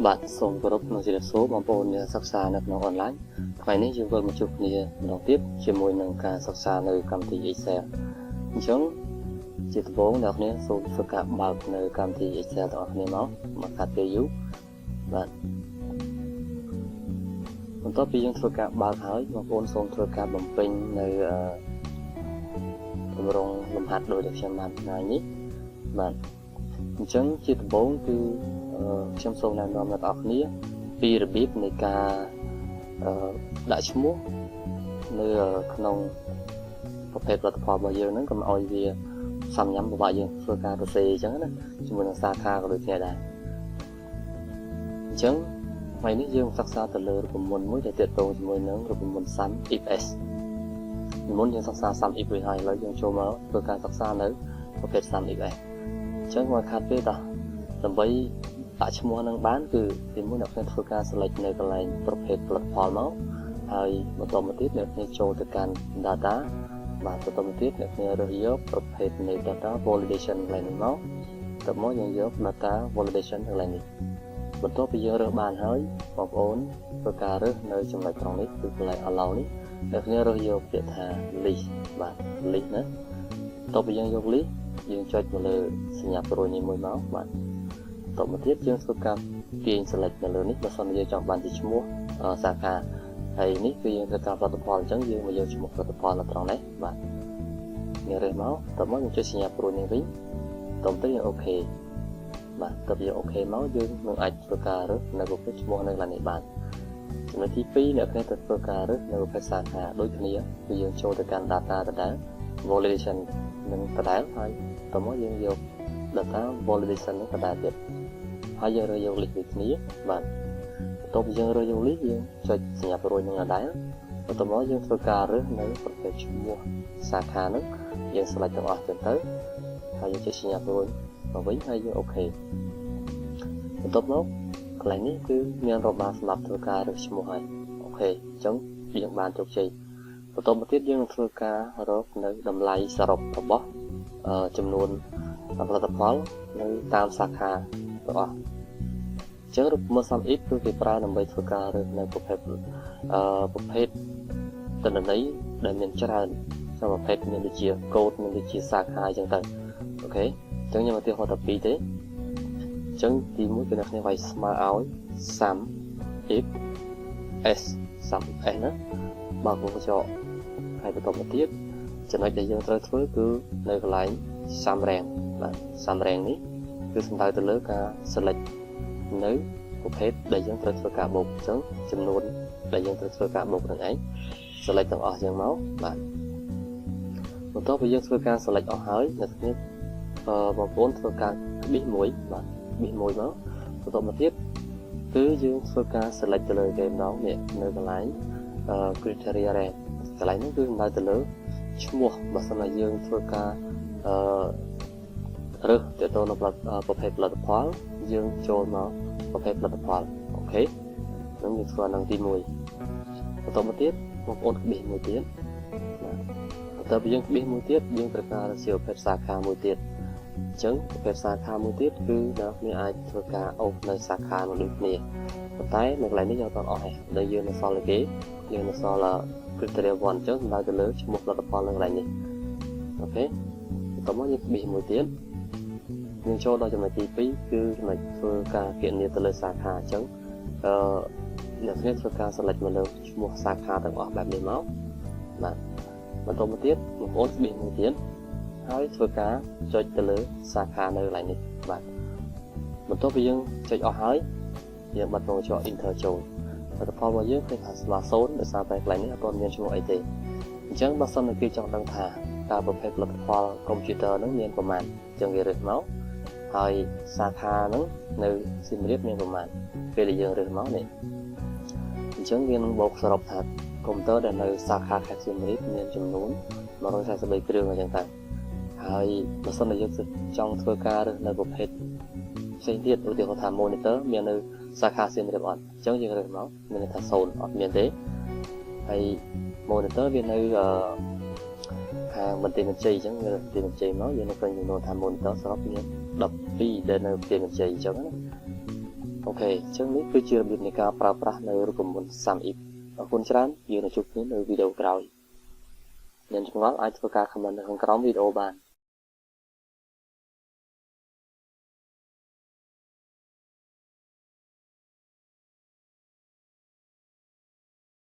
បាទសូមគោរពក្នុងជំរាបសួរបងប្អូនអ្នកសិក្សានៅក្នុងអនឡាញថ្ងៃនេះយើងវិលមកជួបគ្នាម្ដងទៀតជាមួយនឹងការសិក្សានៅកម្មវិធី Excel អញ្ចឹងជាដំបូងអ្នកនរសូមធ្វើការបើកនៅកម្មវិធី Excel ទាំងអស់គ្នាមកកាត់ពេលយូរបាទបន្ទាប់ពីយើងធ្វើការបើកហើយបងប្អូនសូមធ្វើការបំពេញនៅទម្រង់លំហាត់ដូចដែលខ្ញុំបានផ្សាយនេះបាទអញ្ចឹងជាដំបូងគឺខ្ញុំសូមណែនាំអ្នកនរគ្នាពីរបៀបនៃការដាក់ឈ្មោះនៅក្នុងប្រភេទផលិតផលរបស់យើងហ្នឹងកុំឲ្យវាសំញាំពិបាកយើងធ្វើការសរសេរអញ្ចឹងណាជាមួយនឹងសាខាក៏ដូចគ្នាដែរអញ្ចឹងថ្ងៃនេះយើងសិក្សាទៅលើរូបមន្តមួយដែលទាក់ទងជាមួយនឹងរូបមន្ត sum if s មុនយើងសិក្សា sum if រួចហើយឥឡូវយើងចូលមកធ្វើការសិក្សានៅប្រភេទ sum if s អញ្ចឹងមកខាត់ពេលដើម្បីដាក់ឈ្មោះនឹងបានគឺទីមួយអ្នកខ្ញុំធ្វើការ select នៅកន្លែងប្រភេទផលិតផលមកហើយបន្តមកទៀតអ្នកខ្ញុំចូលទៅកាន់ data បាទបន្តមកទៀតអ្នកខ្ញុំរើសយកប្រភេទនៃ data validation កន្លែងនេះមកតើមកយើងយក data validation កន្លែងនេះបន្ទាប់ពីយើងរើសបានហើយបងប្អូនធ្វើការរើសនៅចំណុចត្រង់នេះគឺកន្លែង allow នេះអ្នកខ្ញុំរើសយកពាក្យថា list បាទ list ណាបន្ទាប់ពីយើងយក list យើងចុចមកលើសញ្ញាព្រួយនេះមួយមកបាទតទៅមកទៀតយើងធ្វើការទាញ select នៅលើនេះបើសិនជាយើងចង់បានជាឈ្មោះសាខាហើយនេះគឺយើងធ្វើការផលិតផលអញ្ចឹងយើងមកយកឈ្មោះផលិតផលនៅត្រង់នេះបាទយើងរើសមកតទៅមកយើងចុចសញ្ញាព្រួយនេះវិញតទៅយើងអូខេបាទតទៅយើងអូខេមកយើងនឹងអាចធ្វើការរើសនៅប្រភេទឈ្មោះនៅកន្លែងនេះបានចំណុចទី2អ្នកគ្នាទៅធ្វើការរើសនៅប្រភេទសាខាដូចគ្នាគឺយើងចូលទៅកាន់ data ដដែល validation នឹងដដែលហើយតមកយើងយក data validation នឹងដដែលទៀតហើយយើងរើសយក list ដូចគ្នាបាទបន្ទាប់ពីយើងរើសយក list យើងចុចសញ្ញាព្រួយនឹងដដែលបន្ទាប់មកយើងធ្វើការរើសនៅប្រភេទឈ្មោះសាខានឹងយើង select ទាំងអស់ចឹងទៅហើយយើងចុចសញ្ញាព្រួយមកវិញហើយយើងអូខេបន្ទាប់មកកន្លែងនេះគឺមានរបាសម្រាប់ធ្វើការរើសឈ្មោះហើយអូខេអញ្ចឹងយើងបានជោគជ័យបន្ទាប់មកទៀតយើងនឹងធ្វើការរកនៅតម្លៃសរុបរបស់ចំនួនផលិតផលនៅតាមសាខាទាំងអស់អញ្ចឹងរូបមន្ត sum if គឺគេប្រើដើម្បីធ្វើការរើសនៅប្រភេទទិន្នន័យដែលមានច្រើនសម្រាប់ប្រភេទមានដូចជា code មានដូចជាសាខាអញ្ចឹងទៅអូខេអញ្ចឹងខ្ញុំឧទាហរណ៍តែពីរទេអញ្ចឹងទី1គឺអ្នកគ្នាវាយស្មើឲ្យ sum if s sum if s ណាបើកចោលហើយបន្តមកទៀតចំណុចដែលយើងត្រូវធ្វើគឺនៅកន្លែង sum rank បាទ sum rank នេះគឺសំដៅទៅលើការ select នៅប្រភេទដែលយើងត្រូវធ្វើការបូកអញ្ចឹងចំនួនដែលយើងត្រូវធ្វើការបូកនឹងឯង select ទាំងអស់យ៉ាងមកបាទបន្ទាប់ពីយើងធ្វើការ select អស់ហើយអ្នកគ្នាបងប្អូនធ្វើការប៊ីសមួយបាទប៊ីសមួយមកបន្ទាប់មកទៀតគឺយើងធ្វើការ select ទៅលើគេម្ដងនេះនៅកន្លែងcriteria rank កន្លែងនេះគឺសំដៅទៅលើឈ្មោះបើសិនជាយើងធ្វើការរើសទៅទៅនៅប្រភេទផលិតផលយើងចូលមកប្រភេទផលិតផលអូខេនឹងយើងធ្វើនឹងទី1បន្តមកទៀតបងប្អូនប៊ីសមួយទៀតបន្ទាប់ពីយើងប៊ីសមួយទៀតយើងត្រូវការរកប្រភេទសាខាមួយទៀតអញ្ចឹងប្រភេទសាខាមួយទៀតគឺអ្នកគ្នាអាចធ្វើការអូសនៅសាខានោះដូចគ្នាប៉ុន្តែនៅកន្លែងនេះយើងអត់អស់ទេដែលយើងនៅសល់គេយើងនៅសល់ criteria 1អញ្ចឹងសំដៅទៅលើឈ្មោះផលិតផលនៅកន្លែងនេះអូខេបន្តមកយើងប៊ីសមួយទៀតយើងចូលដល់ចំណុចទី2គឺចំណុចធ្វើការគណនាទៅលើសាខាអញ្ចឹងអ្នកគ្នាធ្វើការ select មកលើឈ្មោះសាខាទាំងអស់បែបនេះមកបាទបន្តមកទៀតបងប្អូនប៊ីសមួយទៀតហើយធ្វើការចុចទៅលើសាខានៅកន្លែងនេះបាទបន្ទាប់ពីយើងចុចអស់ហើយយើងបិទវងចោល enter ចូលផលិតផលរបស់យើងគឺថាស្មើ0ដោយសារតែកន្លែងនេះអត់មានឈ្មោះអីទេអញ្ចឹងបើសិនជាគេចង់ដឹងថាតើប្រភេទផលិតផលកុំព្យូទ័រហ្នឹងមានប្រមាណអញ្ចឹងគេរើសមកហើយសាខាហ្នឹងនៅសៀមរាបមានប្រមាណពេលដែលយើងរើសមកនេះអញ្ចឹងវានឹងបូកសរុបថាកុំព្យូទ័រដែលនៅសាខាខេត្តសៀមរាបមានចំនួន143គ្រឿងអញ្ចឹងទៅហើយបើសិនជាយើងចង់ធ្វើការរើសនៅប្រភេទផ្សេងទៀតឧទាហរណ៍ថា monitor មាននៅសាខាសៀមរាបអត់អញ្ចឹងយើងរើសមកមានន័យថា0អត់មានទេហើយ monitor វានៅខាងបន្ទាយមានជ័យអញ្ចឹងយើងបន្ទាយមានជ័យមកយើងនៅឃើញចំនួនថា monitor សរុបមាន12ដែលនៅបន្ទាយមានជ័យអញ្ចឹងណា អូខេអញ្ចឹងនេះគឺជារបៀបនៃការប្រើប្រាស់នៅរូបមន្ត SumIf អរគុណច្រើនយើងនឹងជួបគ្នានៅវីដេអូក្រោយអ្នកចម្ងល់អាចធ្វើការ comment នៅខាងក្រោមវីដេអូបាន